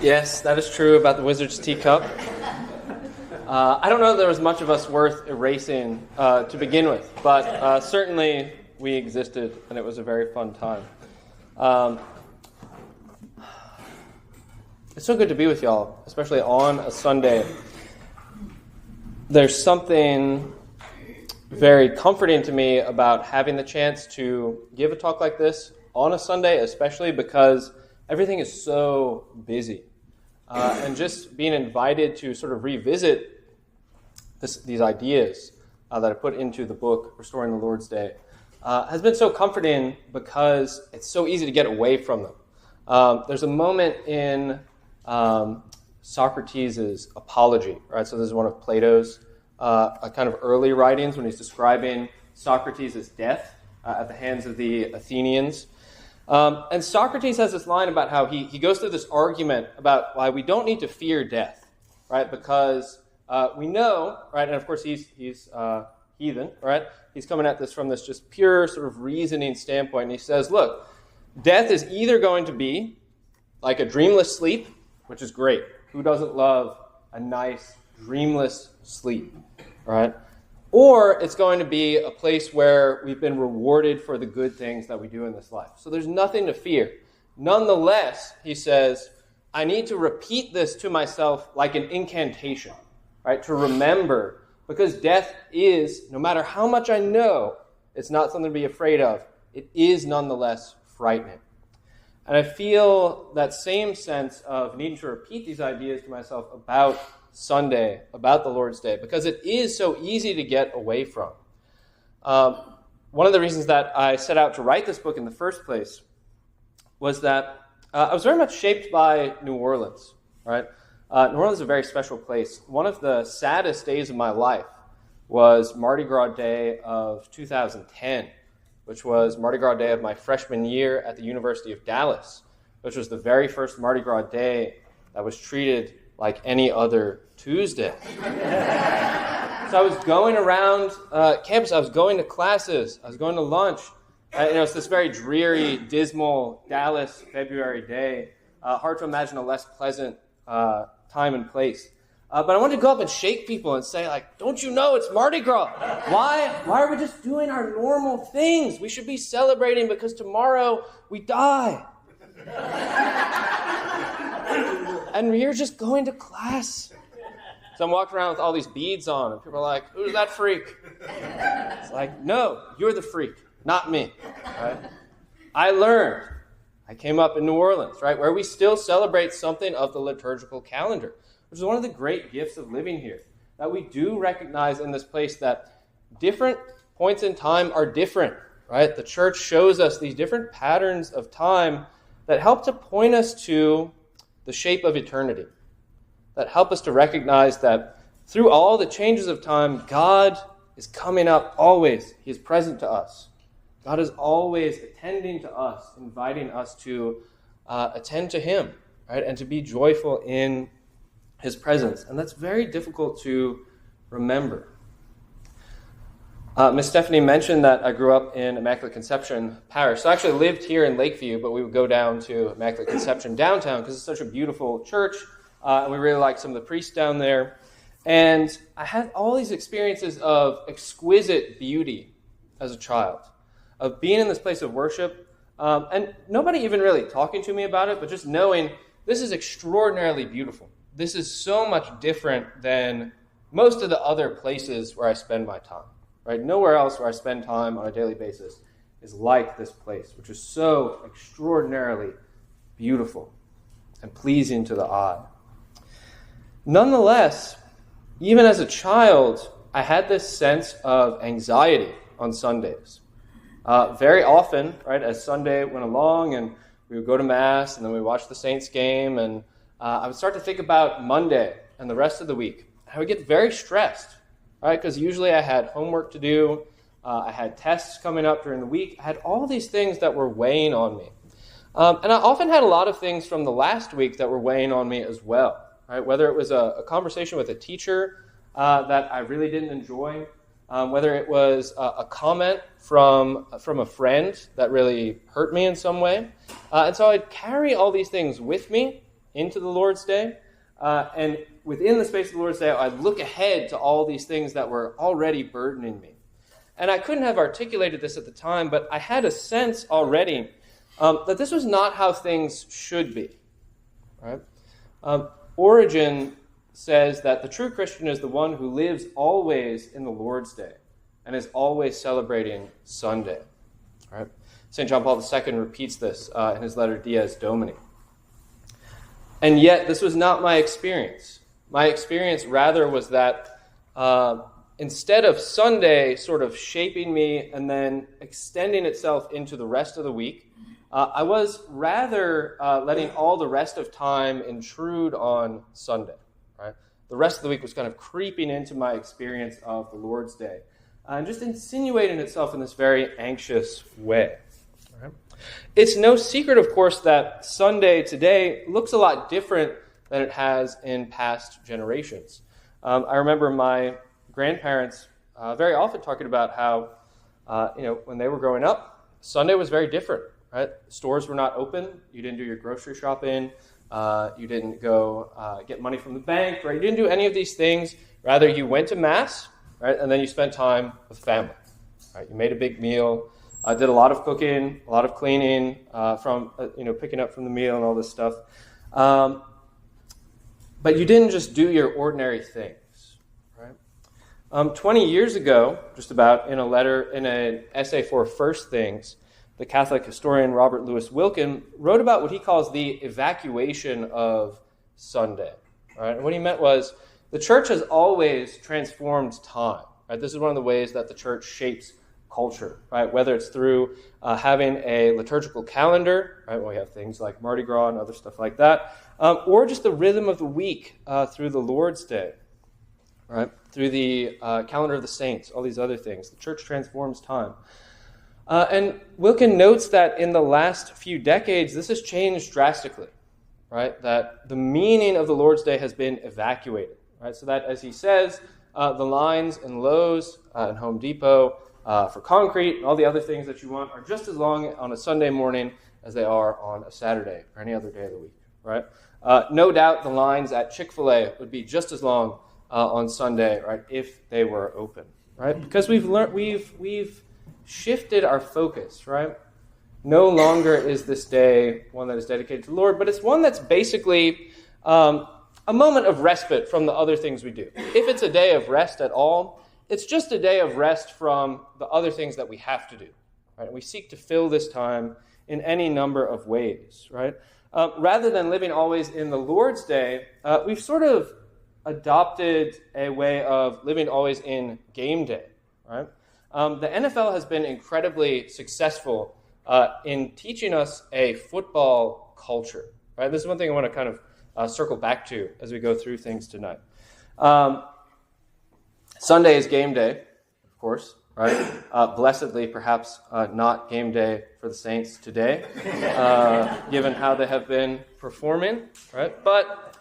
Yes, that is true about the wizard's teacup. I don't know that there was much of us worth erasing to begin with, but certainly we existed, and it was a very fun time. It's so good to be with y'all, especially on a Sunday. There's something very comforting to me about having the chance to give a talk like this on a Sunday, especially because everything is so busy. And just being invited to sort of revisit these ideas that I put into the book, Restoring the Lord's Day, has been so comforting because it's so easy to get away from them. There's a moment in Socrates' Apology, right? So this is one of Plato's kind of early writings when he's describing Socrates' death at the hands of the Athenians. And Socrates has this line about how he goes through this argument about why we don't need to fear death, right? Because we know, right, and of course he's heathen, right? He's coming at this from this just pure sort of reasoning standpoint. And he says, look, death is either going to be like a dreamless sleep, which is great. Who doesn't love a nice dreamless sleep, right? Or it's going to be a place where we've been rewarded for the good things that we do in this life. So there's nothing to fear. Nonetheless, he says, I need to repeat this to myself like an incantation, right? To remember, because death is, no matter how much I know, it's not something to be afraid of. It is nonetheless frightening. And I feel that same sense of needing to repeat these ideas to myself about Sunday, about the Lord's Day, because it is so easy to get away from. One of the reasons that I set out to write this book in the first place was that I was very much shaped by New Orleans, right? New Orleans is a very special place. One of the saddest days of my life was Mardi Gras Day of 2010, which was Mardi Gras Day of my freshman year at the University of Dallas, which was the very first Mardi Gras Day that was treated like any other Tuesday. So I was going around campus, I was going to classes, I was going to lunch. It's this very dreary, dismal Dallas February day. Hard to imagine a less pleasant time and place. But I wanted to go up and shake people and say, like, don't you know it's Mardi Gras? Why are we just doing our normal things? We should be celebrating because tomorrow we die. And we're just going to class. So I'm walking around with all these beads on, and people are like, who's that freak? It's like, no, you're the freak, not me. Right? I learned. I came up in New Orleans, right, where we still celebrate something of the liturgical calendar, which is one of the great gifts of living here, that we do recognize in this place that different points in time are different, right? The church shows us these different patterns of time that help to point us to the shape of eternity, that help us to recognize that through all the changes of time, God is coming up always. He is present to us. God is always attending to us, inviting us to attend to Him, right, and to be joyful in His presence. And that's very difficult to remember. Miss Stephanie mentioned that I grew up in Immaculate Conception Parish. So I actually lived here in Lakeview, but we would go down to Immaculate Conception downtown because it's such a beautiful church, and we really liked some of the priests down there. And I had all these experiences of exquisite beauty as a child, of being in this place of worship, and nobody even really talking to me about it, but just knowing this is extraordinarily beautiful. This is so much different than most of the other places where I spend my time. Right? Nowhere else where I spend time on a daily basis is like this place, which is so extraordinarily beautiful and pleasing to the eye. Nonetheless, even as a child, I had this sense of anxiety on Sundays. Very often, right, as Sunday went along and we would go to Mass and then we watch the Saints game, and I would start to think about Monday and the rest of the week. I would get very stressed. Right, because usually I had homework to do, I had tests coming up during the week, I had all these things that were weighing on me. And I often had a lot of things from the last week that were weighing on me as well. Right? Whether it was a conversation with a teacher that I really didn't enjoy, whether it was a comment from a friend that really hurt me in some way. And so I'd carry all these things with me into the Lord's Day. And within the space of the Lord's Day, I look ahead to all these things that were already burdening me. And I couldn't have articulated this at the time, but I had a sense already that this was not how things should be. Right? Origen says that the true Christian is the one who lives always in the Lord's Day and is always celebrating Sunday. Right? St. John Paul II repeats this in his letter Dies Domini. And yet, this was not my experience. My experience rather was that instead of Sunday sort of shaping me and then extending itself into the rest of the week, I was rather letting all the rest of time intrude on Sunday. Right? The rest of the week was kind of creeping into my experience of the Lord's Day and just insinuating itself in this very anxious way. Right? It's no secret, of course, that Sunday today looks a lot different than it has in past generations. I remember my grandparents very often talking about how, when they were growing up, Sunday was very different. Right? Stores were not open. You didn't do your grocery shopping. You didn't go get money from the bank. Right? You didn't do any of these things. Rather, you went to Mass, right? And then you spent time with family. Right? You made a big meal. Did a lot of cooking, a lot of cleaning, from picking up from the meal and all this stuff. But you didn't just do your ordinary things, right? 20 years ago, just about, in an essay for First Things, the Catholic historian Robert Louis Wilkin wrote about what he calls the evacuation of Sunday. Right? And what he meant was the church has always transformed time. Right? This is one of the ways that the church shapes culture, right? Whether it's through having a liturgical calendar, right? When we have things like Mardi Gras and other stuff like that, or just the rhythm of the week through the Lord's Day, right? Through the calendar of the saints, all these other things. The church transforms time. And Wilkin notes that in the last few decades, this has changed drastically, right? That the meaning of the Lord's Day has been evacuated, right? So that, as he says, the lines in Lowe's and Home Depot for concrete and all the other things that you want are just as long on a Sunday morning as they are on a Saturday or any other day of the week, right? No doubt the lines at Chick-fil-A would be just as long on Sunday, right, if they were open, right? Because we've shifted our focus, right? No longer is this day one that is dedicated to the Lord, but it's one that's basically a moment of respite from the other things we do. If it's a day of rest at all, it's just a day of rest from the other things that we have to do. Right? And we seek to fill this time in any number of ways. Right? Rather than living always in the Lord's Day, we've sort of adopted a way of living always in game day. Right? The NFL has been incredibly successful in teaching us a football culture. Right? This is one thing I want to kind of circle back to as we go through things tonight. Sunday is game day, of course, right? Blessedly, perhaps not game day for the Saints today, given how they have been performing, right? But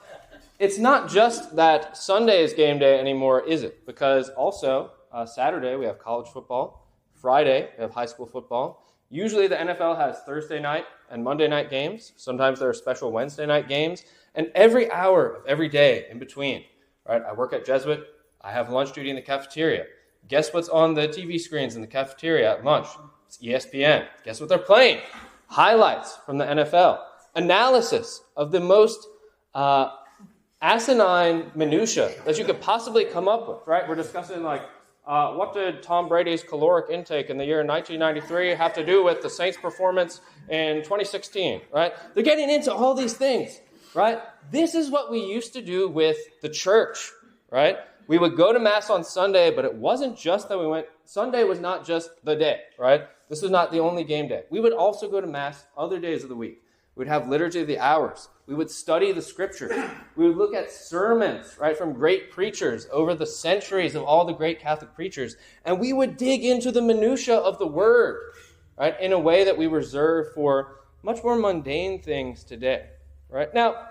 it's not just that Sunday is game day anymore, is it? Because also, Saturday we have college football, Friday we have high school football. Usually the NFL has Thursday night and Monday night games. Sometimes there are special Wednesday night games. And every hour of every day in between, right? I work at Jesuit. I have lunch duty in the cafeteria. Guess what's on the TV screens in the cafeteria at lunch? It's ESPN. Guess what they're playing? Highlights from the NFL. Analysis of the most asinine minutia that you could possibly come up with, right? We're discussing what did Tom Brady's caloric intake in the year 1993 have to do with the Saints' performance in 2016, right? They're getting into all these things, right? This is what we used to do with the church, right? We would go to Mass on Sunday, but it wasn't just that we went. Sunday was not just the day, right? This was not the only game day. We would also go to Mass other days of the week. We'd have Liturgy of the Hours. We would study the Scriptures. We would look at sermons, right, from great preachers over the centuries of all the great Catholic preachers. And we would dig into the minutia of the Word, right, in a way that we reserve for much more mundane things today, right? Now,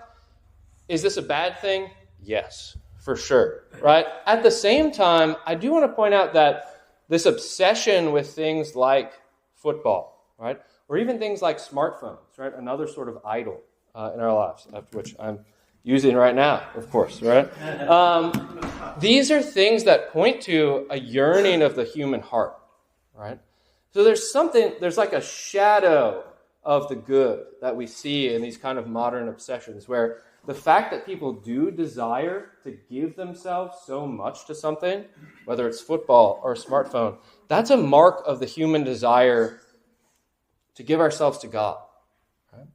is this a bad thing? Yes. For sure, right? At the same time, I do want to point out that this obsession with things like football, right? Or even things like smartphones, right? Another sort of idol, in our lives, which I'm using right now, of course, right? These are things that point to a yearning of the human heart, right? So there's like a shadow of the good that we see in these kind of modern obsessions, where the fact that people do desire to give themselves so much to something, whether it's football or a smartphone, that's a mark of the human desire to give ourselves to God. Right?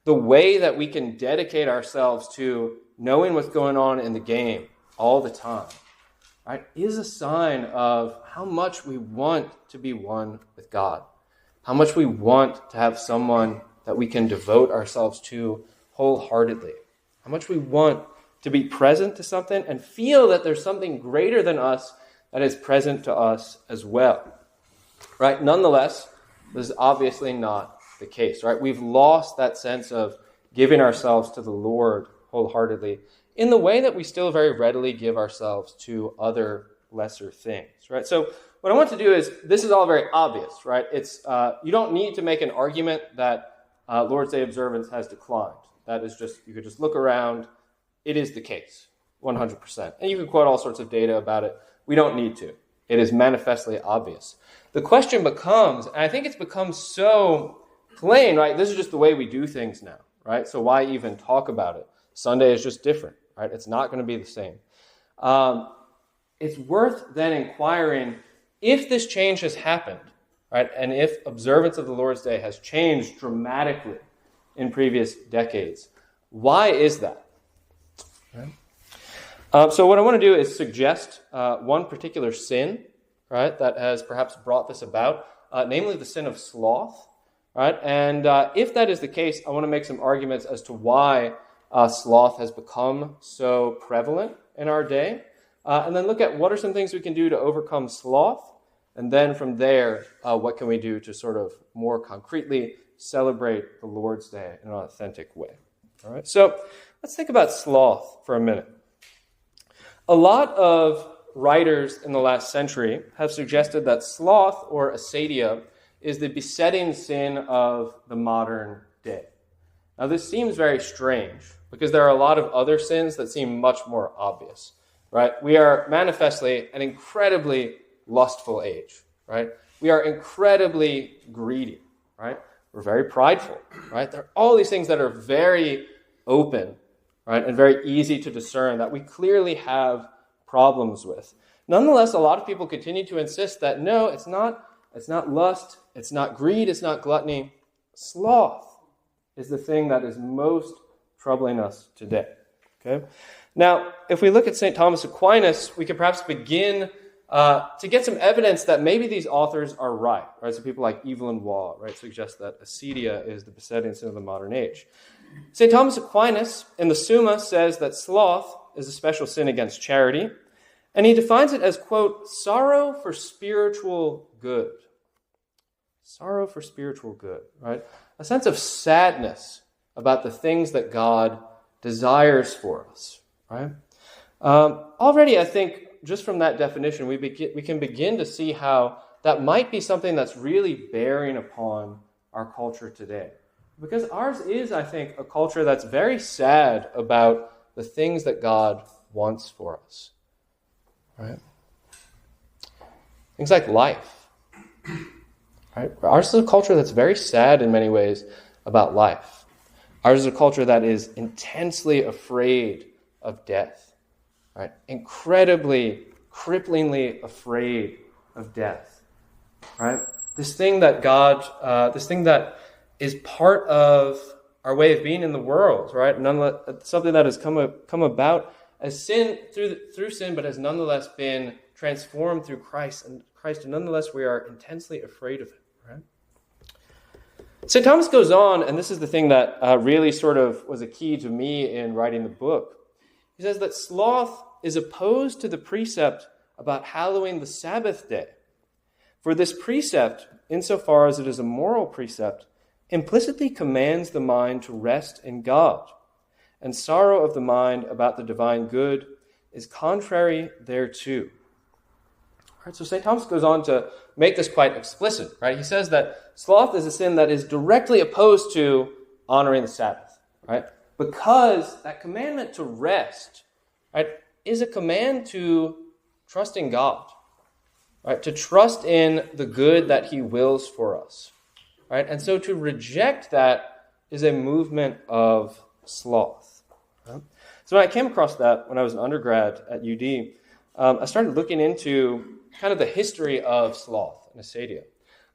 The way that we can dedicate ourselves to knowing what's going on in the game all the time, right, is a sign of how much we want to be one with God, how much we want to have someone that we can devote ourselves to wholeheartedly, how much we want to be present to something and feel that there's something greater than us that is present to us as well. Right? Nonetheless, this is obviously not the case. Right? We've lost that sense of giving ourselves to the Lord wholeheartedly in the way that we still very readily give ourselves to other lesser things. Right? So what I want to do is, this is all very obvious. Right? It's you don't need to make an argument that Lord's Day observance has declined. That is just, you could just look around. It is the case, 100%. And you can quote all sorts of data about it. We don't need to. It is manifestly obvious. The question becomes, and I think it's become so plain, right? This is just the way we do things now, right? So why even talk about it? Sunday is just different, right? It's not going to be the same. It's worth then inquiring if this change has happened, right? And if observance of the Lord's Day has changed dramatically in previous decades. Why is that? Okay. So what I want to do is suggest one particular sin, right, that has perhaps brought this about, namely the sin of sloth, right? And if that is the case, I want to make some arguments as to why sloth has become so prevalent in our day, and then look at what are some things we can do to overcome sloth, and then from there, what can we do to sort of more concretely celebrate the Lord's Day in an authentic way. All right, so let's think about sloth for a minute. A lot of writers in the last century have suggested that sloth, or acedia, is the besetting sin of the modern day. Now, this seems very strange because there are a lot of other sins that seem much more obvious, right? We are manifestly an incredibly lustful age, right? We are incredibly greedy, right? We're very prideful, right? There are all these things that are very open, right, and very easy to discern that we clearly have problems with. Nonetheless, a lot of people continue to insist that no, it's not lust, it's not greed, it's not gluttony. Sloth is the thing that is most troubling us today. Okay? Now, if we look at St. Thomas Aquinas, we could perhaps begin to get some evidence that maybe these authors are right? So people like Evelyn Waugh, right, suggest that acedia is the besetting sin of the modern age. St. Thomas Aquinas in the Summa says that sloth is a special sin against charity, and he defines it as, quote, sorrow for spiritual good. Sorrow for spiritual good, right? A sense of sadness about the things that God desires for us, right? Already, I think, just from that definition, we can begin to see how that might be something that's really bearing upon our culture today. Because ours is, I think, a culture that's very sad about the things that God wants for us. Right? Things like life. Right? Ours is a culture that's very sad in many ways about life. Ours is a culture that is intensely afraid of death. Right? Incredibly, cripplingly afraid of death. Right? This thing that is part of our way of being in the world, right? Nonetheless, something that has come about as sin through sin, but has nonetheless been transformed through Christ, and nonetheless we are intensely afraid of it, right? St. Thomas goes on, and this is the thing that really sort of was a key to me in writing the book. He says that sloth is opposed to the precept about hallowing the Sabbath day. For this precept, insofar as it is a moral precept, implicitly commands the mind to rest in God, and sorrow of the mind about the divine good is contrary thereto. Right, so St. Thomas goes on to make this quite explicit. Right? He says that sloth is a sin that is directly opposed to honoring the Sabbath. right? Because that commandment to rest, right, is a command to trust in God, right? To trust in the good that he wills for us, right? And so to reject that is a movement of sloth. Right? So when I came across that when I was an undergrad at UD, I started looking into kind of the history of sloth and acedia.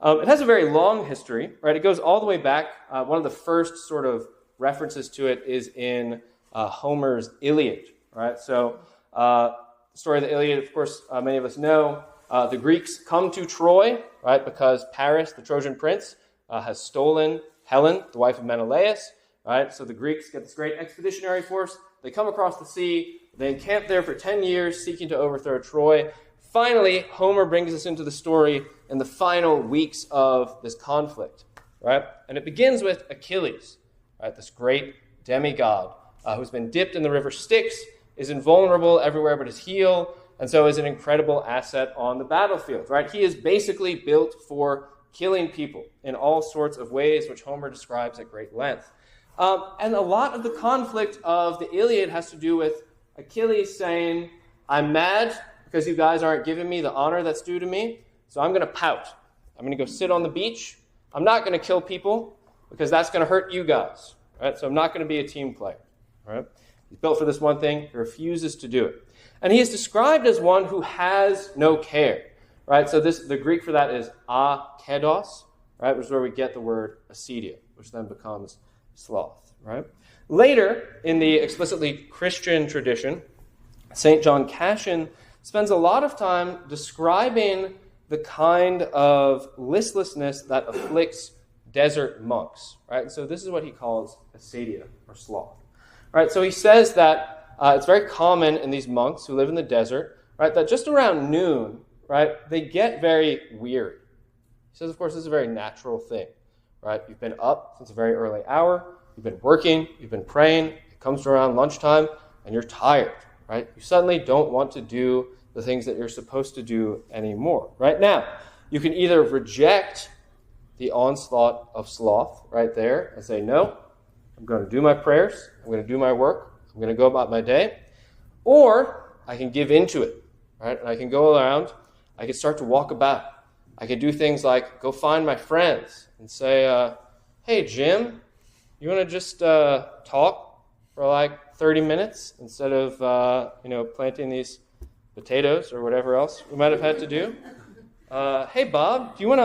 It has a very long history, right? It goes all the way back. One of the first sort of references to it is in Homer's Iliad, right? So the story of the Iliad, of course, many of us know. The Greeks come to Troy, right, because Paris, the Trojan prince, has stolen Helen, the wife of Menelaus, right? So the Greeks get this great expeditionary force. They come across the sea. They encamp there for 10 years, seeking to overthrow Troy. Finally, Homer brings us into the story in the final weeks of this conflict, right? And it begins with Achilles, right? This great demigod who's been dipped in the river Styx, is invulnerable everywhere but his heel, and so is an incredible asset on the battlefield, right? He is basically built for killing people in all sorts of ways, which Homer describes at great length. And a lot of the conflict of the Iliad has to do with Achilles saying, I'm mad because you guys aren't giving me the honor that's due to me, so I'm going to pout. I'm going to go sit on the beach. I'm not going to kill people because that's going to hurt you guys, right? So I'm not going to be a team player, right? He's built for this one thing. He refuses to do it. And he is described as one who has no care, right? So the Greek for that is akedos, right? Which is where we get the word acedia, which then becomes sloth, right? Later, in the explicitly Christian tradition, St. John Cassian spends a lot of time describing the kind of listlessness that afflicts desert monks, right? So this is what he calls acedia, or sloth, right? So he says that it's very common in these monks who live in the desert, right, that just around noon, right, they get very weary. He says, of course, this is a very natural thing, right? You've been up since a very early hour, you've been working, you've been praying, it comes to around lunchtime, and you're tired, right? You suddenly don't want to do the things that you're supposed to do anymore. Right now, you can either reject the onslaught of sloth right there and say, no, I'm going to do my prayers, I'm going to do my work, I'm going to go about my day, or I can give into it, right? And I can go around, I can start to walk about. I can do things like go find my friends and say, hey, Jim, you want to just talk for like 30 minutes instead of, planting these potatoes or whatever else we might have had to do? Hey, Bob, do you want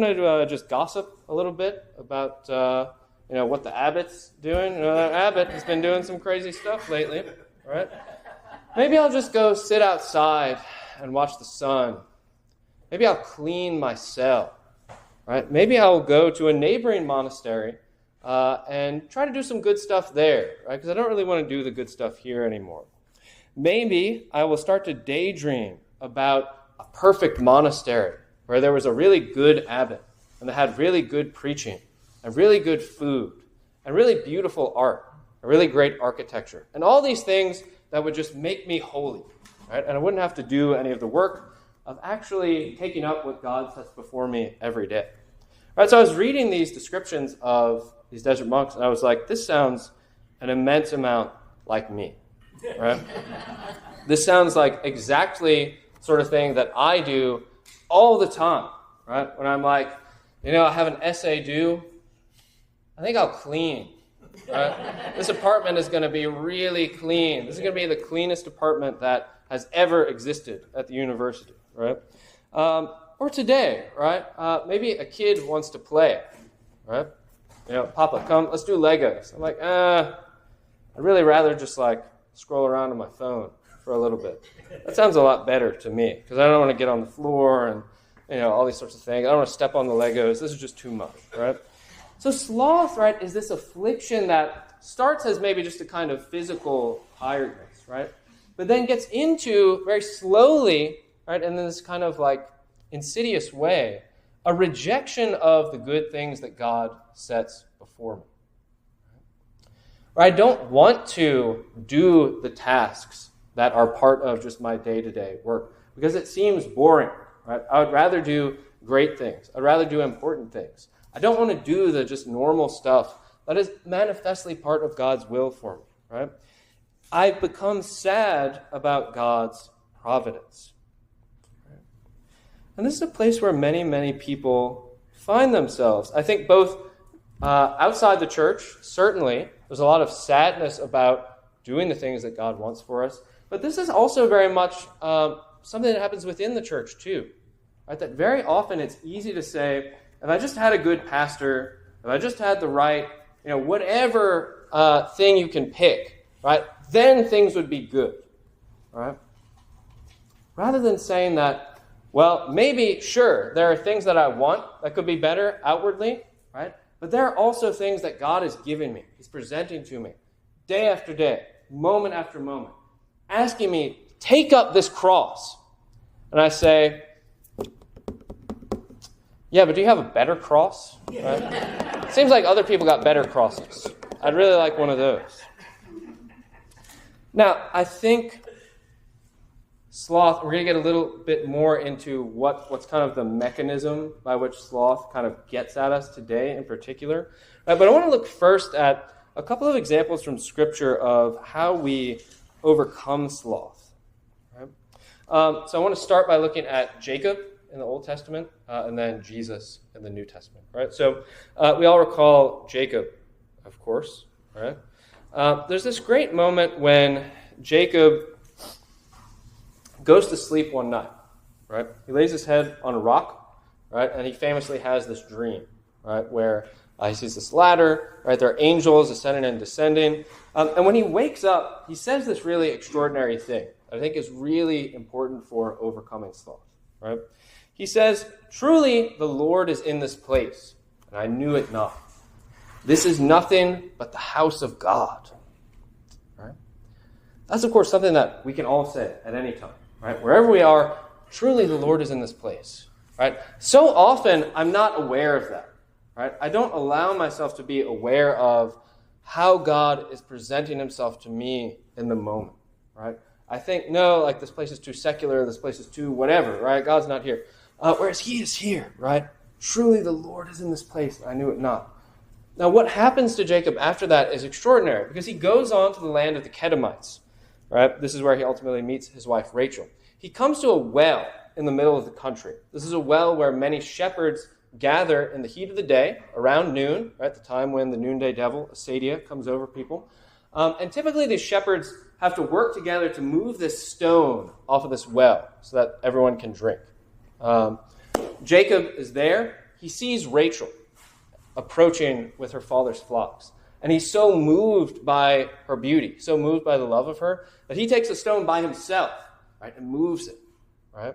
to just gossip a little bit about, what the abbot's doing? That abbot has been doing some crazy stuff lately, right? Maybe I'll just go sit outside and watch the sun. Maybe I'll clean my cell, right? Maybe I'll go to a neighboring monastery and try to do some good stuff there, right? Because I don't really want to do the good stuff here anymore. Maybe I will start to daydream about a perfect monastery where there was a really good abbot and they had really good preaching and really good food and really beautiful art and really great architecture and all these things that would just make me holy, right? And I wouldn't have to do any of the work of actually taking up what God sets before me every day. Right, so I was reading these descriptions of these desert monks, and I was like, this sounds an immense amount like me. Right? This sounds like exactly the sort of thing that I do all the time. Right? When I'm like, I have an essay due, I think I'll clean. Right? This apartment is going to be really clean. This is going to be the cleanest apartment that has ever existed at the university. Right? Or today, right? Maybe a kid wants to play, right? Papa, come, let's do Legos. I'm like, I'd really rather just scroll around on my phone for a little bit. That sounds a lot better to me because I don't want to get on the floor and all these sorts of things. I don't want to step on the Legos. This is just too much, right? So sloth, right, is this affliction that starts as maybe just a kind of physical tiredness, right? But then gets into very slowly, right, and then this kind of insidious way, a rejection of the good things that God sets before me. Or I don't want to do the tasks that are part of just my day-to-day work because it seems boring. Right? I would rather do great things. I'd rather do important things. I don't want to do the just normal stuff that is manifestly part of God's will for me, right? I become sad about God's providence. Right? And this is a place where many, many people find themselves. I think both outside the church, certainly, there's a lot of sadness about doing the things that God wants for us. But this is also very much something that happens within the church too. Right? That very often it's easy to say, if I just had a good pastor, if I just had the right, whatever thing you can pick, right, then things would be good, right? Rather than saying that, well, maybe, sure, there are things that I want that could be better outwardly, right? But there are also things that God has given me. He's presenting to me day after day, moment after moment, asking me, take up this cross. And I say, yeah, but do you have a better cross? Right? Seems like other people got better crosses. I'd really like one of those. Now, I think sloth, we're going to get a little bit more into what's kind of the mechanism by which sloth kind of gets at us today in particular. But I want to look first at a couple of examples from Scripture of how we overcome sloth. Right? So I want to start by looking at Jacob in the Old Testament and then Jesus in the New Testament. Right? So we all recall Jacob, of course. Right? There's this great moment when Jacob goes to sleep one night, right? He lays his head on a rock, right? And he famously has this dream, right? Where he sees this ladder, right? There are angels ascending and descending. And when he wakes up, he says this really extraordinary thing that I think is really important for overcoming sloth, right? He says, truly the Lord is in this place, and I knew it not. This is nothing but the house of God, right? That's, of course, something that we can all say at any time. Right? Wherever we are, truly the Lord is in this place. Right? So often, I'm not aware of that. Right? I don't allow myself to be aware of how God is presenting himself to me in the moment. Right? I think, no, like this place is too secular, this place is too whatever, right? God's not here. Whereas he is here, right? Truly the Lord is in this place, I knew it not. Now, what happens to Jacob after that is extraordinary, because he goes on to the land of the Kedemites. Right? This is where he ultimately meets his wife, Rachel. He comes to a well in the middle of the country. This is a well where many shepherds gather in the heat of the day, around noon, right, the time when the noonday devil, Asadia, comes over people. And typically these shepherds have to work together to move this stone off of this well so that everyone can drink. Jacob is there. He sees Rachel approaching with her father's flocks. And he's so moved by her beauty, so moved by the love of her, that he takes a stone by himself, right, and moves it, right?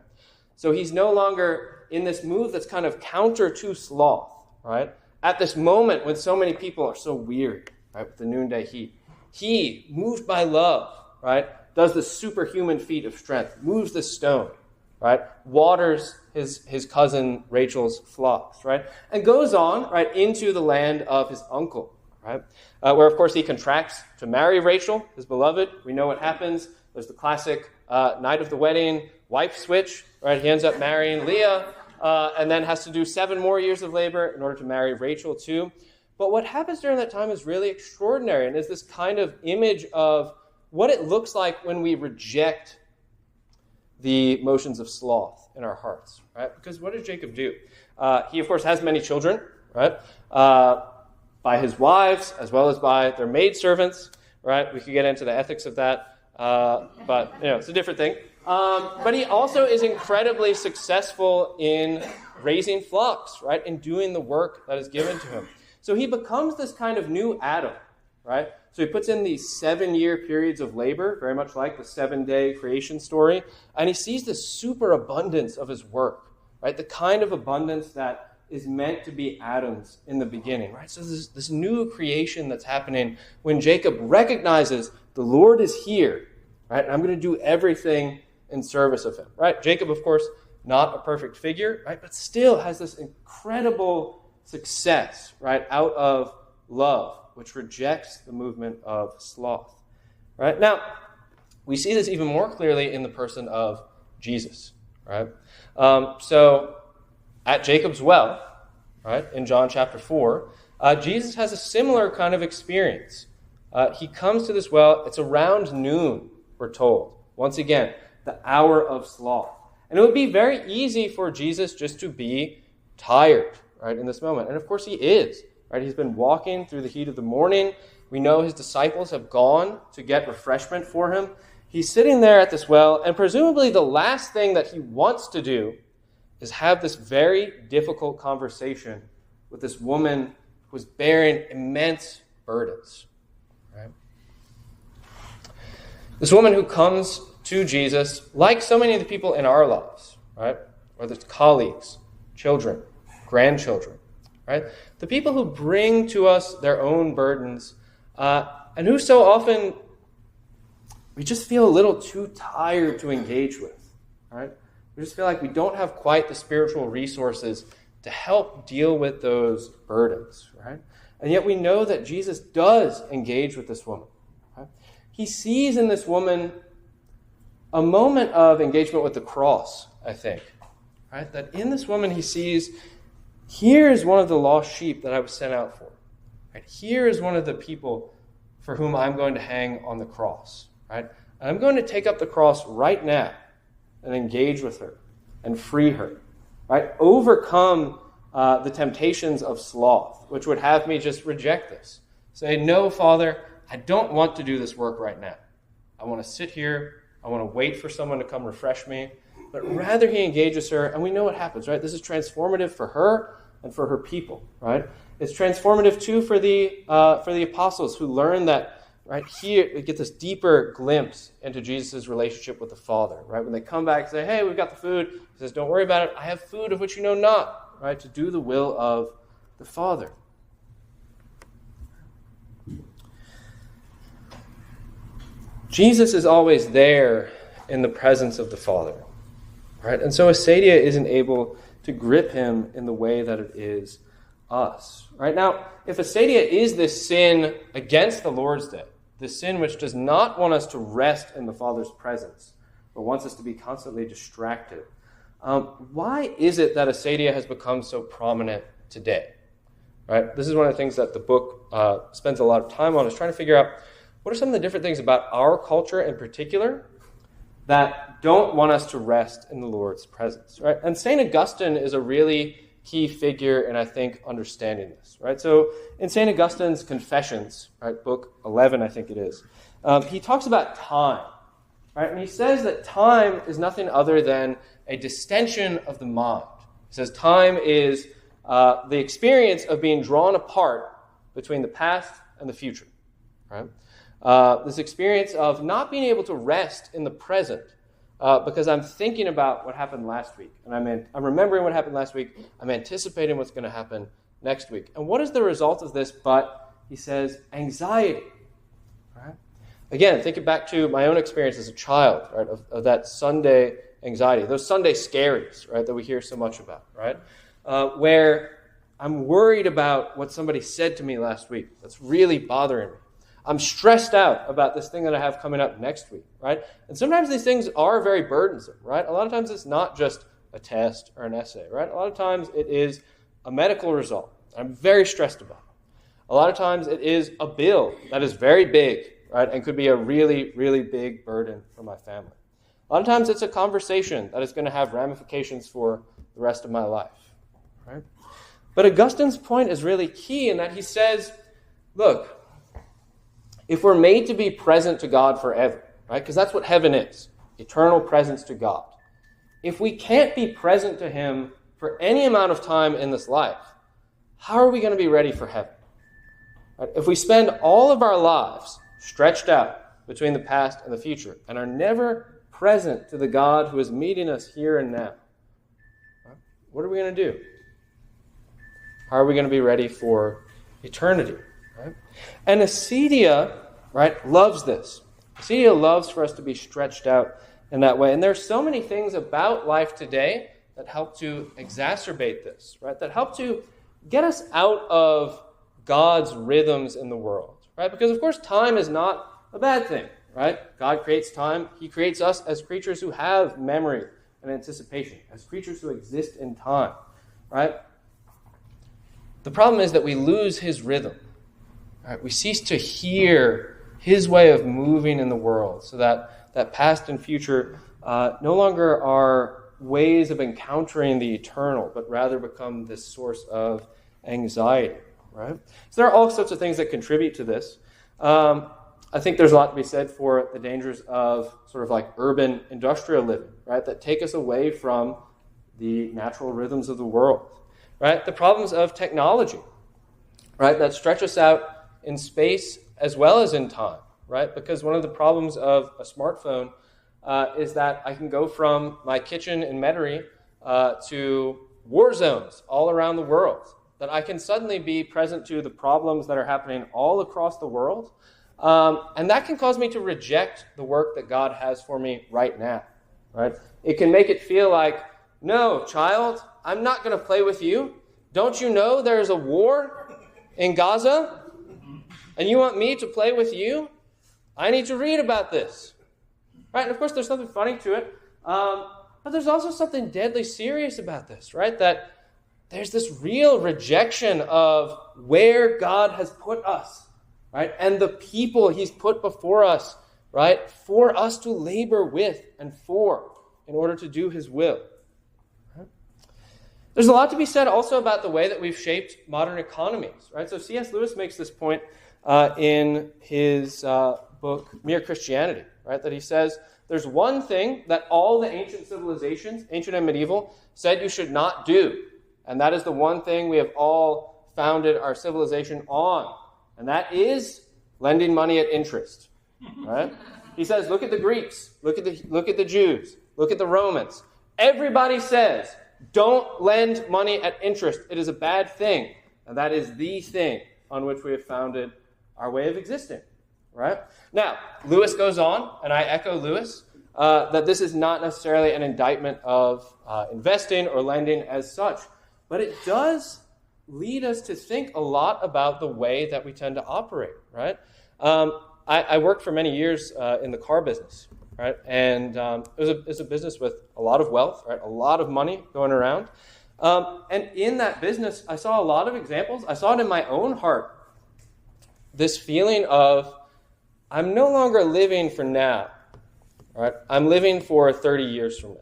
So he's no longer in this move that's kind of counter to sloth, right? At this moment when so many people are so weary, right, with the noonday heat, he, moved by love, right, does the superhuman feat of strength, moves the stone, right, waters his cousin Rachel's flocks, right, and goes on, right, into the land of his uncle, right? Where, of course, he contracts to marry Rachel, his beloved. We know what happens. There's the classic night of the wedding, wife switch, right? He ends up marrying Leah and then has to do 7 more years of labor in order to marry Rachel too. But what happens during that time is really extraordinary and is this kind of image of what it looks like when we reject the motions of sloth in our hearts, right? Because what does Jacob do? He, of course, has many children, right? By his wives, as well as by their maidservants, right? We could get into the ethics of that, but it's a different thing. But he also is incredibly successful in raising flocks, right? In doing the work that is given to him. So he becomes this kind of new Adam, right? So he puts in these 7-year periods of labor, very much like the 7-day creation story, and he sees the superabundance of his work, right? The kind of abundance that is meant to be Adam's in the beginning, right? So there's this new creation that's happening when Jacob recognizes the Lord is here, right? And I'm going to do everything in service of him, right? Jacob, of course, not a perfect figure, right? But still has this incredible success, right? Out of love, which rejects the movement of sloth, right? Now, we see this even more clearly in the person of Jesus, right? So at Jacob's well, right, in John chapter 4, Jesus has a similar kind of experience. He comes to this well. It's around noon, we're told. Once again, the hour of sloth. And it would be very easy for Jesus just to be tired, right, in this moment. And of course he is, right? He's been walking through the heat of the morning. We know his disciples have gone to get refreshment for him. He's sitting there at this well, and presumably the last thing that he wants to do is have this very difficult conversation with this woman who's bearing immense burdens. Right? This woman who comes to Jesus, like so many of the people in our lives, right? Whether it's colleagues, children, grandchildren, right? The people who bring to us their own burdens, and who so often we just feel a little too tired to engage with, right? We just feel like we don't have quite the spiritual resources to help deal with those burdens, right? And yet we know that Jesus does engage with this woman. Right? He sees in this woman a moment of engagement with the cross, I think. Right? That in this woman he sees, here is one of the lost sheep that I was sent out for. Right? Here is one of the people for whom I'm going to hang on the cross. Right? And I'm going to take up the cross right now and engage with her and free her. Right? Overcome the temptations of sloth, which would have me just reject this. Say, no, Father, I don't want to do this work right now. I want to sit here. I want to wait for someone to come refresh me. But rather he engages her, and we know what happens, right? This is transformative for her and for her people, right? It's transformative too for the apostles who learn that, right? Here we get this deeper glimpse into Jesus' relationship with the Father, right? When they come back and say, hey, we've got the food. He says, don't worry about it. I have food of which you know not, right? To do the will of the Father. Jesus is always there in the presence of the Father, right? And so acedia isn't able to grip him in the way that it is us, right? Now, if acedia is this sin against the Lord's Day, this sin which does not want us to rest in the Father's presence, but wants us to be constantly distracted, why is it that acedia has become so prominent today? Right? This is one of the things that the book spends a lot of time on, is trying to figure out what are some of the different things about our culture in particular that don't want us to rest in the Lord's presence, right? And St. Augustine is a really key figure in, I think, understanding this, right? So in St. Augustine's Confessions, right, book 11, I think it is, he talks about time, right? And he says that time is nothing other than a distension of the mind. He says time is the experience of being drawn apart between the past and the future, right? This experience of not being able to rest in the present because I'm thinking about what happened last week, and I'm remembering what happened last week. I'm anticipating what's going to happen next week. And what is the result of this but, he says, anxiety? Right? Again, thinking back to my own experience as a child, right, of that Sunday anxiety, those Sunday scaries, right, that we hear so much about, right, where I'm worried about what somebody said to me last week that's really bothering me. I'm stressed out about this thing that I have coming up next week, right? And sometimes these things are very burdensome, right? A lot of times it's not just a test or an essay, right? A lot of times it is a medical result I'm very stressed about. A lot of times it is a bill that is very big, right? And could be a really, really big burden for my family. A lot of times it's a conversation that is going to have ramifications for the rest of my life, right? But Augustine's point is really key in that he says, look, if we're made to be present to God forever, right? Because that's what heaven is, eternal presence to God. If we can't be present to him for any amount of time in this life, how are we going to be ready for heaven? Right? If we spend all of our lives stretched out between the past and the future and are never present to the God who is meeting us here and now, right? What are we going to do? How are we going to be ready for eternity? Right? And acedia, right, loves this. Acedia loves for us to be stretched out in that way. And there's so many things about life today that help to exacerbate this, right? That help to get us out of God's rhythms in the world, right? Because, of course, time is not a bad thing, right? God creates time. He creates us as creatures who have memory and anticipation, as creatures who exist in time, right? The problem is that we lose his rhythm. Right? We cease to hear his way of moving in the world, so that past and future no longer are ways of encountering the eternal, but rather become this source of anxiety. Right? So there are all sorts of things that contribute to this. I think there's a lot to be said for the dangers of sort of like urban industrial living, right? That take us away from the natural rhythms of the world, right? The problems of technology, right? That stretch us out in space as well as in time, right? Because one of the problems of a smartphone is that I can go from my kitchen in Metairie to war zones all around the world. That I can suddenly be present to the problems that are happening all across the world. And that can cause me to reject the work that God has for me right now, right? It can make it feel like, no, child, I'm not going to play with you. Don't you know there's a war in Gaza? And you want me to play with you? I need to read about this, right? And of course, there's something funny to it. But there's also something deadly serious about this, right? That there's this real rejection of where God has put us. Right? And the people he's put before us, right? For us to labor with and for in order to do his will. Right? There's a lot to be said also about the way that we've shaped modern economies, right? So C.S. Lewis makes this point in his book, Mere Christianity, right? That he says, there's one thing that all the ancient civilizations, ancient and medieval, said you should not do. And that is the one thing we have all founded our civilization on. And that is lending money at interest, right? He says, look at the Greeks, look at the Jews, look at the Romans. Everybody says, don't lend money at interest. It is a bad thing. And that is the thing on which we have founded our way of existing, right? Now, Lewis goes on, and I echo Lewis, that this is not necessarily an indictment of investing or lending as such, but it does lead us to think a lot about the way that we tend to operate, right? I worked for many years in the car business, right? And it was a business with a lot of wealth, right? A lot of money going around. And in that business, I saw a lot of examples. I saw it in my own heart. This feeling of, I'm no longer living for now, right? I'm living for 30 years from now.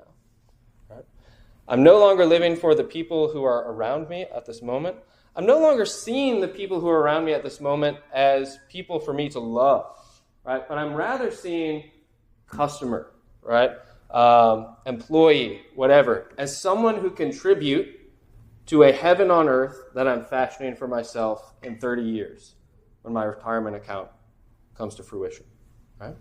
I'm no longer living for the people who are around me at this moment. I'm no longer seeing the people who are around me at this moment as people for me to love, right? But I'm rather seeing customer, right? Employee, whatever, as someone who contribute to a heaven on earth that I'm fashioning for myself in 30 years when my retirement account comes to fruition, right?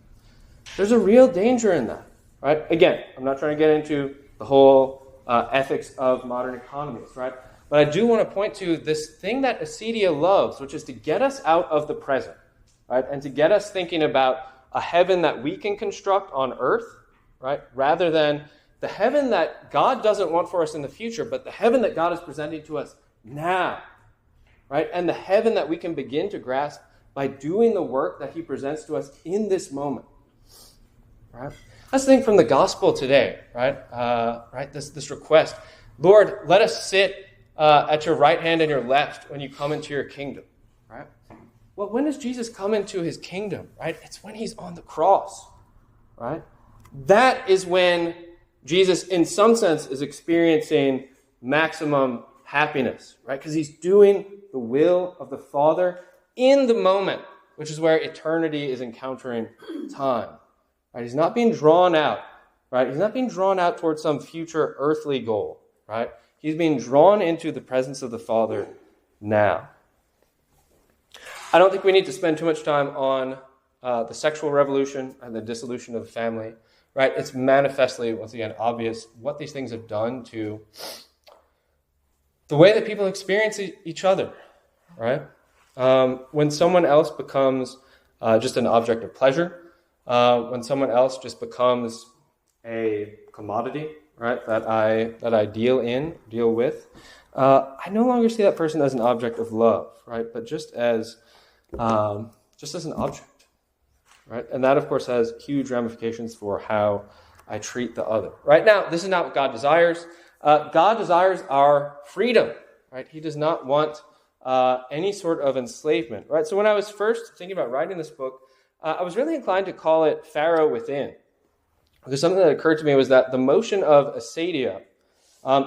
There's a real danger in that, right? Again, I'm not trying to get into the whole ethics of modern economies, right? But I do want to point to this thing that Acedia loves, which is to get us out of the present, right? And to get us thinking about a heaven that we can construct on earth, right? Rather than the heaven that God doesn't want for us in the future, but the heaven that God is presenting to us now, right? And the heaven that we can begin to grasp by doing the work that he presents to us in this moment, right? Let's think from the gospel today, right? Right. This request, Lord, let us sit at your right hand and your left when you come into your kingdom, right? Well, when does Jesus come into his kingdom, right? It's when he's on the cross, right? That is when Jesus, in some sense, is experiencing maximum happiness, right? Because he's doing the will of the Father in the moment, which is where eternity is encountering time. Right? He's not being drawn out, right? He's not being drawn out towards some future earthly goal, right? He's being drawn into the presence of the Father now. I don't think we need to spend too much time on the sexual revolution and the dissolution of the family, right? It's manifestly, once again, obvious what these things have done to the way that people experience each other, right? When someone else becomes just an object of pleasure, when someone else just becomes a commodity, right, that I deal with, I no longer see that person as an object of love, right, but just as an object, right, and that of course has huge ramifications for how I treat the other. Right now, this is not what God desires. God desires our freedom, right? He does not want any sort of enslavement, right? So when I was first thinking about writing this book, I was really inclined to call it Pharaoh Within. Because something that occurred to me was that the motion of acedia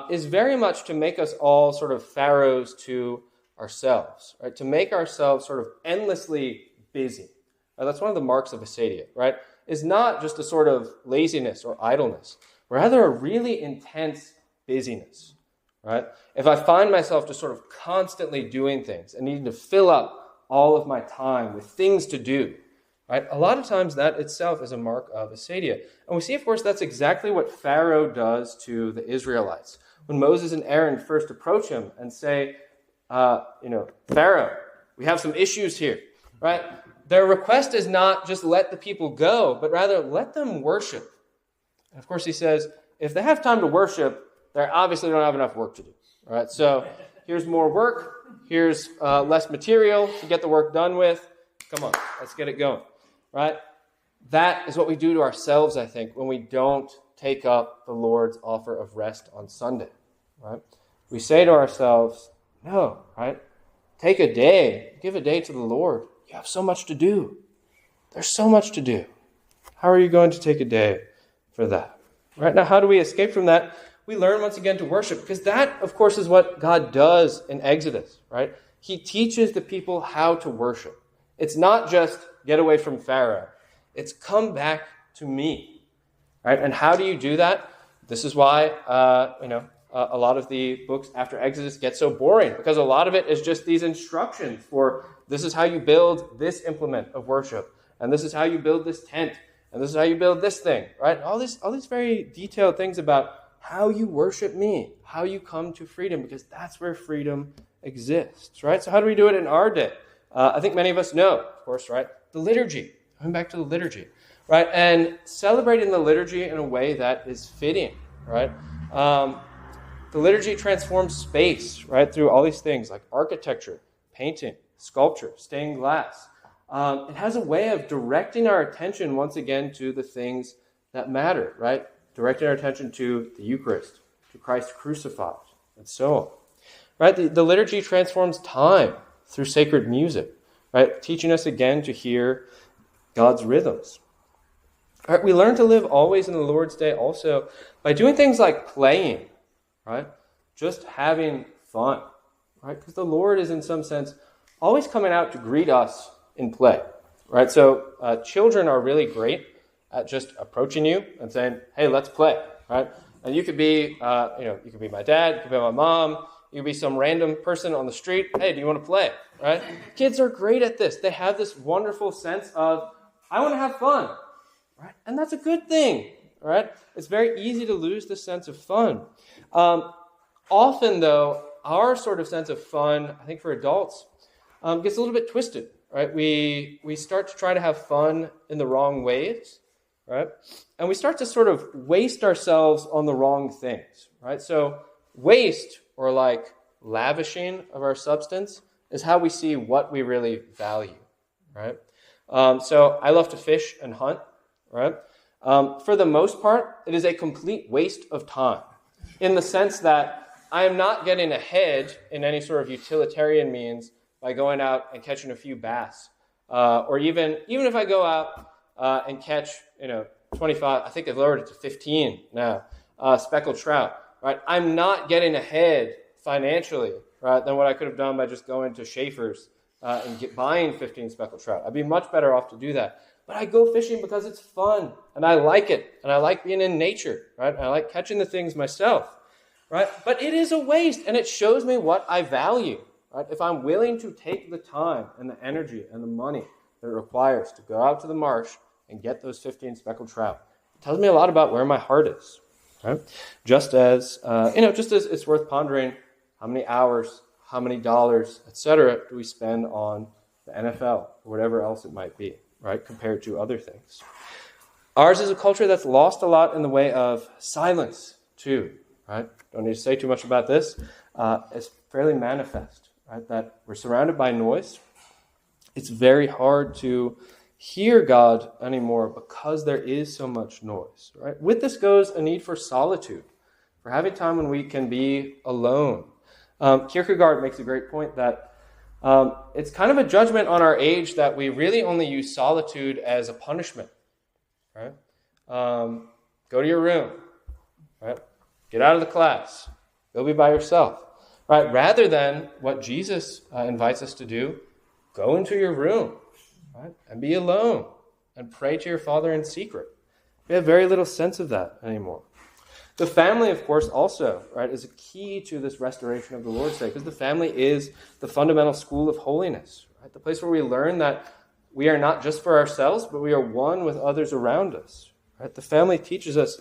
is very much to make us all sort of pharaohs to ourselves, right? To make ourselves sort of endlessly busy. That's one of the marks of acedia, right? Is not just a sort of laziness or idleness, rather a really intense busyness, right? If I find myself just sort of constantly doing things and needing to fill up all of my time with things to do, right? A lot of times that itself is a mark of acedia. And we see, of course, that's exactly what Pharaoh does to the Israelites. When Moses and Aaron first approach him and say, Pharaoh, we have some issues here, right? Their request is not just let the people go, but rather let them worship. And of course, he says, if they have time to worship, they obviously don't have enough work to do. All right, so here's more work. Here's less material to get the work done with. Come on, let's get it going. Right? That is what we do to ourselves, I think, when we don't take up the Lord's offer of rest on Sunday. Right? We say to ourselves, no, right? Take a day. Give a day to the Lord. You have so much to do. There's so much to do. How are you going to take a day for that? Right? Now, how do we escape from that? We learn once again to worship, because that, of course, is what God does in Exodus, right? He teaches the people how to worship. It's not just get away from Pharaoh. It's come back to me, right? And how do you do that? This is why, a lot of the books after Exodus get so boring, because a lot of it is just these instructions for this is how you build this implement of worship, and this is how you build this tent, and this is how you build this thing, right? All these very detailed things about how you worship me, how you come to freedom, because that's where freedom exists, right? So how do we do it in our day? I think many of us know, of course, right? The liturgy. Coming back to the liturgy, right? And celebrating the liturgy in a way that is fitting, right? The liturgy transforms space, right? Through all these things like architecture, painting, sculpture, stained glass. It has a way of directing our attention once again to the things that matter, right? Directing our attention to the Eucharist, to Christ crucified, and so on. Right? The liturgy transforms time through sacred music, right? Teaching us again to hear God's rhythms. All right? We learn to live always in the Lord's Day also by doing things like playing, right? Just having fun, right? Because the Lord is in some sense always coming out to greet us in play, right? So children are really great at just approaching you and saying, hey, let's play, right? And you could be, you could be my dad, you could be my mom, you could be some random person on the street. Hey, do you want to play, right? Kids are great at this. They have this wonderful sense of, I want to have fun, right? And that's a good thing, right? It's very easy to lose the sense of fun. Often, though, our sort of sense of fun, I think for adults, gets a little bit twisted, right? We start to try to have fun in the wrong ways, right? And we start to sort of waste ourselves on the wrong things, right? So waste, or like lavishing of our substance, is how we see what we really value, right? So I love to fish and hunt, right? For the most part, it is a complete waste of time, in the sense that I am not getting ahead in any sort of utilitarian means by going out and catching a few bass, or even if I go out and catch 25, I think they've lowered it to 15 now, speckled trout, right? I'm not getting ahead financially, right, than what I could have done by just going to Schaefer's and buying 15 speckled trout. I'd be much better off to do that. But I go fishing because it's fun, and I like it, and I like being in nature, right? And I like catching the things myself, right? But it is a waste, and it shows me what I value, right? If I'm willing to take the time and the energy and the money that it requires to go out to the marsh and get those 15 speckled trout, it tells me a lot about where my heart is, right? Just as it's worth pondering how many hours, how many dollars, etc., do we spend on the NFL or whatever else it might be, right, compared to other things. Ours is a culture that's lost a lot in the way of silence, too, right? Don't need to say too much about this. It's fairly manifest, right, that we're surrounded by noise. It's very hard to hear God anymore because there is so much noise, right? With this goes a need for solitude, for having time when we can be alone. Kierkegaard makes a great point that It's kind of a judgment on our age that we really only use solitude as a punishment, right? Go to your room, right? Get out of the class. Go be by yourself, right? Rather than what Jesus invites us to do, go into your room, right? And be alone and pray to your Father in secret. We have very little sense of that anymore. The family, of course, also, right, is a key to this restoration of the Lord's Day, because the family is the fundamental school of holiness, right? The place where we learn that we are not just for ourselves, but we are one with others around us, right? The family teaches us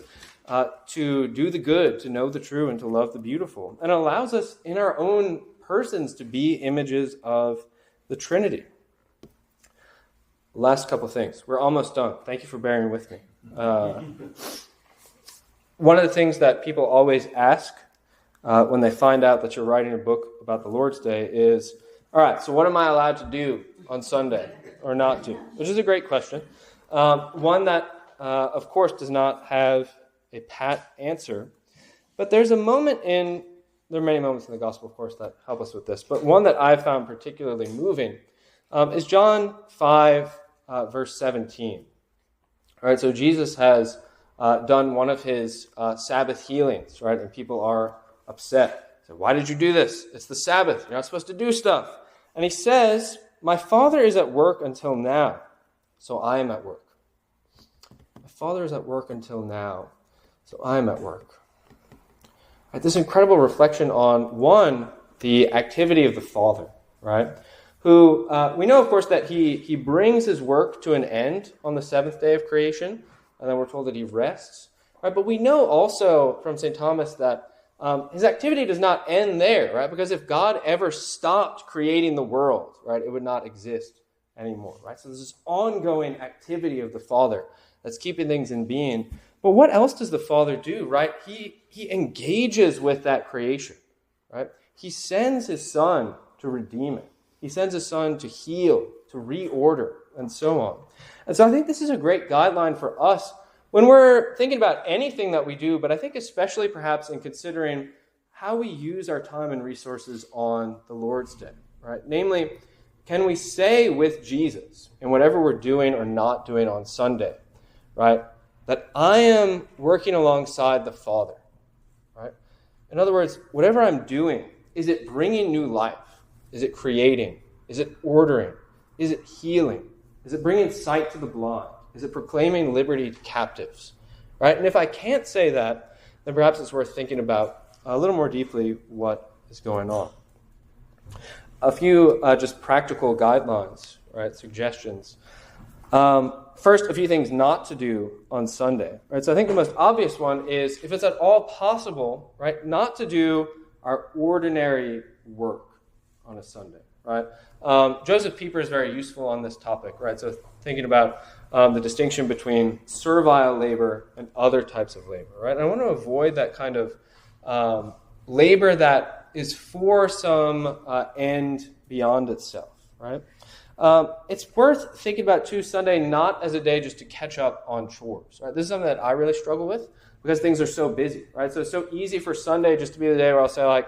to do the good, to know the true, and to love the beautiful, and allows us in our own persons to be images of the Trinity. Last couple things. We're almost done. Thank you for bearing with me. One of the things that people always ask when they find out that you're writing a book about the Lord's Day is, all right, so what am I allowed to do on Sunday or not do? Which is a great question. One that, of course, does not have a pat answer. But there's a moment there are many moments in the gospel, of course, that help us with this. But one that I found particularly moving is John 5, verse 17. All right, so Jesus has done one of his Sabbath healings, right? And people are upset. So why did you do this? It's the Sabbath. You're not supposed to do stuff. And he says, my Father is at work until now, so I am at work. My Father is at work until now, so I am at work. Right, this incredible reflection on, one, the activity of the Father, right? Who, we know, of course, that he brings his work to an end on the seventh day of creation, and then we're told that he rests. Right? But we know also from St. Thomas that his activity does not end there, right? Because if God ever stopped creating the world, right, it would not exist anymore, right? So there's this ongoing activity of the Father that's keeping things in being. But what else does the Father do, right? He engages with that creation, right? He sends his Son to redeem it. He sends his Son to heal, to reorder, and so on. And so I think this is a great guideline for us when we're thinking about anything that we do, but I think especially perhaps in considering how we use our time and resources on the Lord's Day, right? Namely, can we say with Jesus in whatever we're doing or not doing on Sunday, right, that I am working alongside the Father, right? In other words, whatever I'm doing, is it bringing new life? Is it creating? Is it ordering? Is it healing? Is it bringing sight to the blind? Is it proclaiming liberty to captives? Right? And if I can't say that, then perhaps it's worth thinking about a little more deeply what is going on. A few just practical guidelines, right? Suggestions. First, a few things not to do on Sunday. Right? So I think the most obvious one is, if it's at all possible, right, not to do our ordinary work on a Sunday. Right? Joseph Pieper is very useful on this topic, right? So thinking about the distinction between servile labor and other types of labor, right? And I want to avoid that kind of labor that is for some end beyond itself, right? It's worth thinking about, too, Sunday not as a day just to catch up on chores, right? This is something that I really struggle with because things are so busy, right? So it's so easy for Sunday just to be the day where I'll say, like,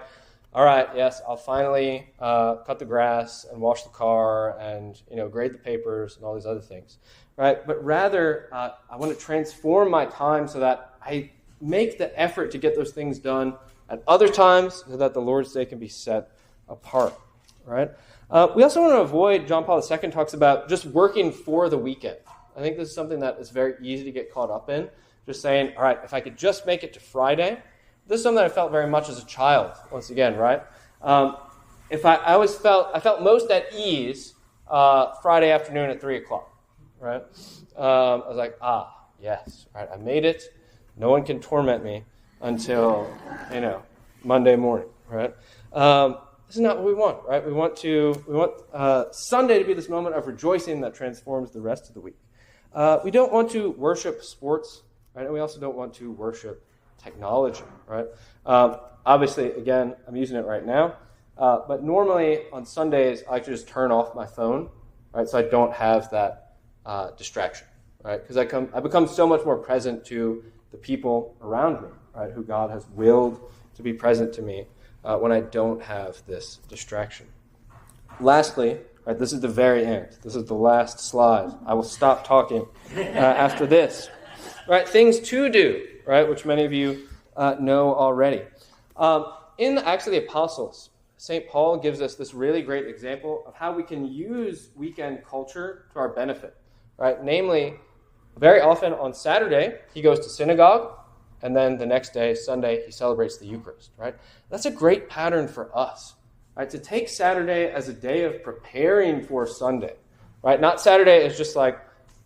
all right, yes, I'll finally cut the grass and wash the car and, grade the papers and all these other things, right? But rather, I want to transform my time so that I make the effort to get those things done at other times so that the Lord's Day can be set apart, right? We also want to avoid, John Paul II talks about just working for the weekend. I think this is something that is very easy to get caught up in, just saying, all right, if I could just make it to Friday. This is something I felt very much as a child, once again, right? If I felt most at ease Friday afternoon at 3 o'clock, right? I was like, yes, right, I made it. No one can torment me until, Monday morning, right? This is not what we want, right? We want Sunday to be this moment of rejoicing that transforms the rest of the week. We don't want to worship sports, right? And we also don't want to worship technology, right? Obviously, again, I'm using it right now, but normally on Sundays, I just turn off my phone, right? So I don't have that distraction, right? Because I become so much more present to the people around me, right? Who God has willed to be present to me when I don't have this distraction. Lastly, right, this is the very end. This is the last slide. I will stop talking after this. Right, things to do, right, which many of you know already. In the Acts of the Apostles, St. Paul gives us this really great example of how we can use weekend culture to our benefit. Right, namely, very often on Saturday, he goes to synagogue, and then the next day, Sunday, he celebrates the Eucharist. Right, that's a great pattern for us. Right, to take Saturday as a day of preparing for Sunday. Right, not Saturday as just like,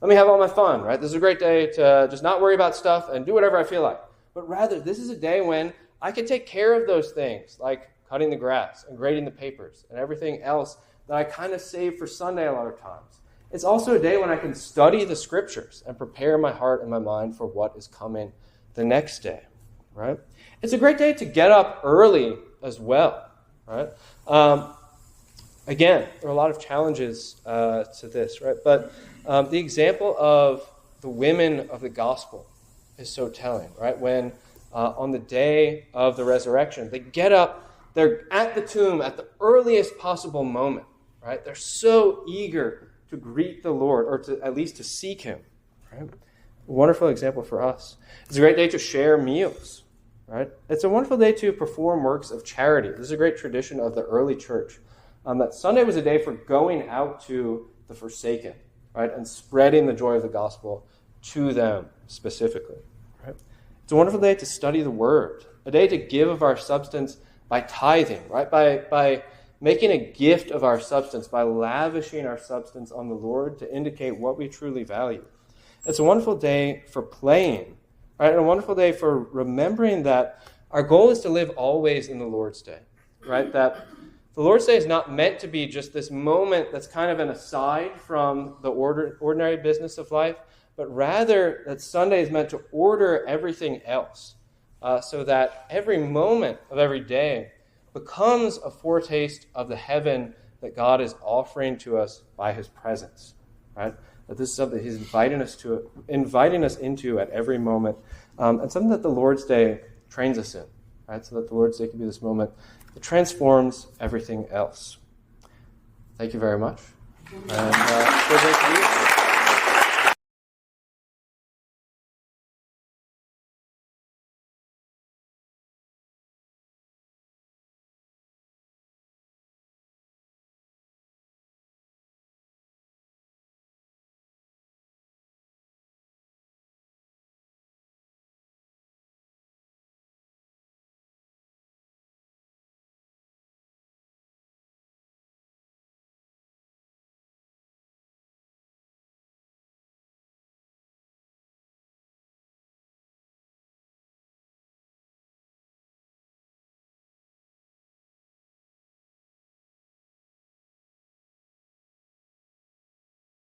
let me have all my fun, right? This is a great day to just not worry about stuff and do whatever I feel like. But rather, this is a day when I can take care of those things, like cutting the grass and grading the papers and everything else that I kind of save for Sunday a lot of times. It's also a day when I can study the Scriptures and prepare my heart and my mind for what is coming the next day, right? It's a great day to get up early as well, right? Again, there are a lot of challenges to this, right? But the example of the women of the gospel is so telling, right? When on the day of the resurrection, they get up, they're at the tomb at the earliest possible moment, right? They're so eager to greet the Lord, or to at least to seek him, right? A wonderful example for us. It's a great day to share meals, right? It's a wonderful day to perform works of charity. This is a great tradition of the early church. That Sunday was a day for going out to the forsaken, right, and spreading the joy of the gospel to them specifically. Right? It's a wonderful day to study the Word, a day to give of our substance by tithing, right, by making a gift of our substance, by lavishing our substance on the Lord to indicate what we truly value. It's a wonderful day for playing, right, and a wonderful day for remembering that our goal is to live always in the Lord's day, right, that the Lord's Day is not meant to be just this moment that's kind of an aside from the ordinary business of life, but rather that Sunday is meant to order everything else so that every moment of every day becomes a foretaste of the heaven that God is offering to us by his presence, right? That this is something he's inviting us into at every moment, and something that the Lord's Day trains us in, right? So that the Lord's Day can be this moment that transforms everything else. Thank you very much. And so great to be with you.